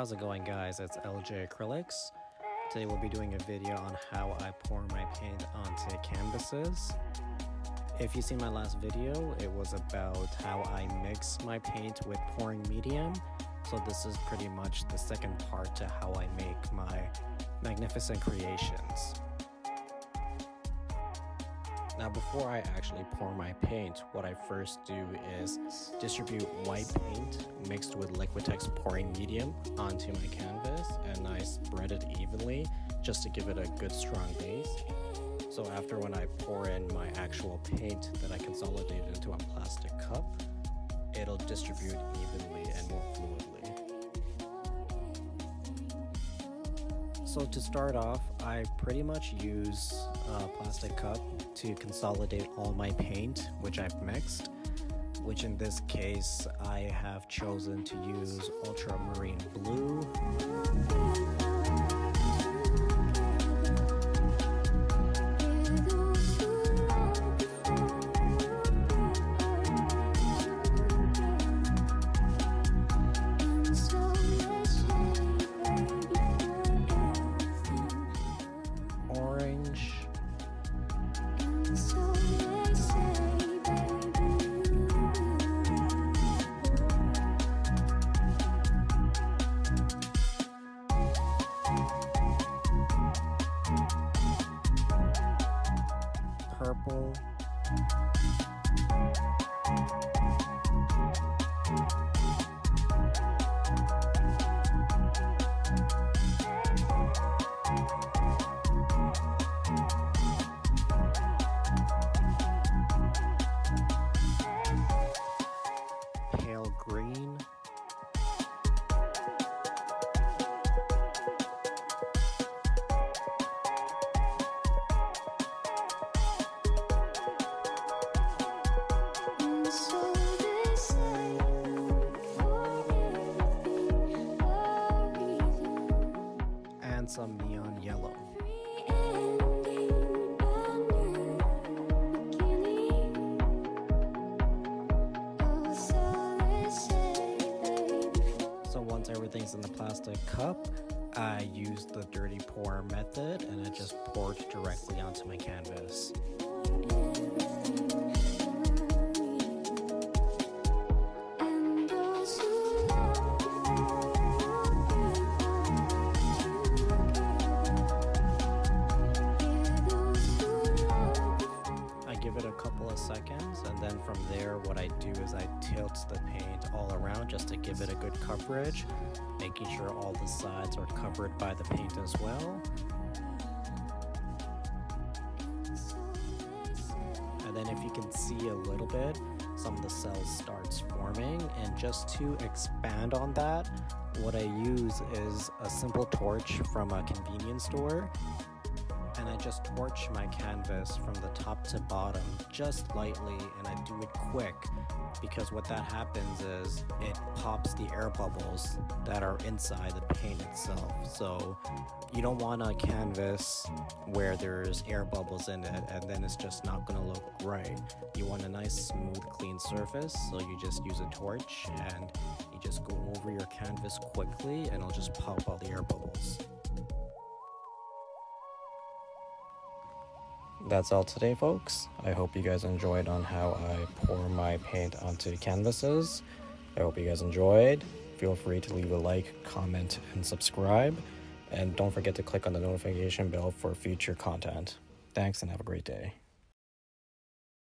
How's it going, guys? It's LJ Acrylics. Today we'll be doing a video on how I pour my paint onto canvases. If you've seen my last video, it was about how I mix my paint with pouring medium. So this is pretty much the second part to how I make my magnificent creations. Now before I actually pour my paint, what I first do is distribute white paint mixed with Liquitex pouring medium onto my canvas, and I spread it evenly just to give it a good strong base. So after when I pour in my actual paint that I consolidate into a plastic cup, it'll distribute evenly and more fluidly. So to start off, I pretty much use a plastic cup to consolidate all my paint, which I've mixed, which in this case, I have chosen to use Ultramarine blue, orange, purple, pale green, and some neon yellow. So once everything's in the plastic cup, I use the dirty pour method and I just pour it directly onto my canvas. Give it a couple of seconds, and then from there what I do is I tilt the paint all around just to give it a good coverage, making sure all the sides are covered by the paint as well. And then if you can see a little bit, some of the cells starts forming, and just to expand on that, what I use is a simple torch from a convenience store. And I just torch my canvas from the top to bottom just lightly, and I do it quick because what that happens is it pops the air bubbles that are inside the paint itself. So you don't want a canvas where there's air bubbles in it and then it's just not going to look right. You want a nice smooth clean surface, so you just use a torch and you just go over your canvas quickly and it'll just pop all the air bubbles. That's all today, folks. I hope you guys enjoyed on how I pour my paint onto canvases. I hope you guys enjoyed. Feel free to leave a like, comment, and subscribe. And don't forget to click on the notification bell for future content. Thanks and have a great day.